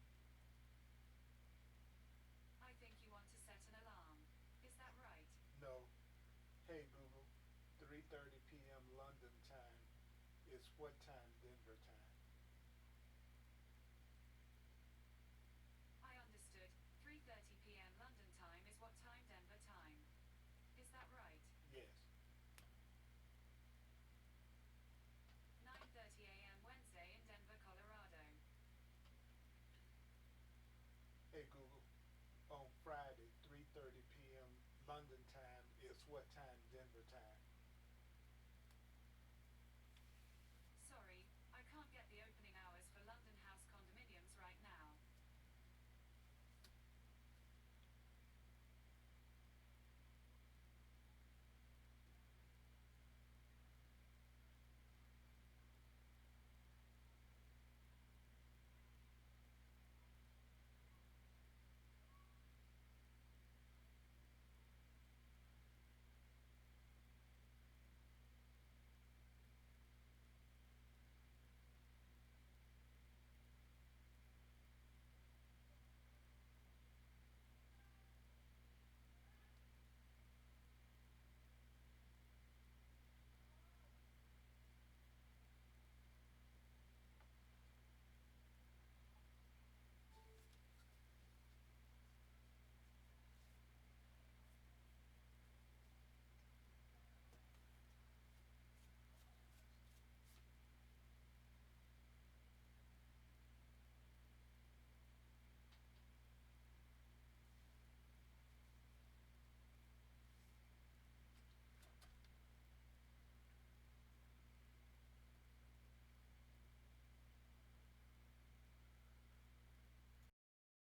3:30 p.m. London time is what time Denver time? I understood. 3:30 p.m. London time is what time Denver time. Is that right? Yes. 9:30 a.m. Wednesday in Denver, Colorado. Hey Google, on Friday, 3:30 p.m. London time is what time Denver time?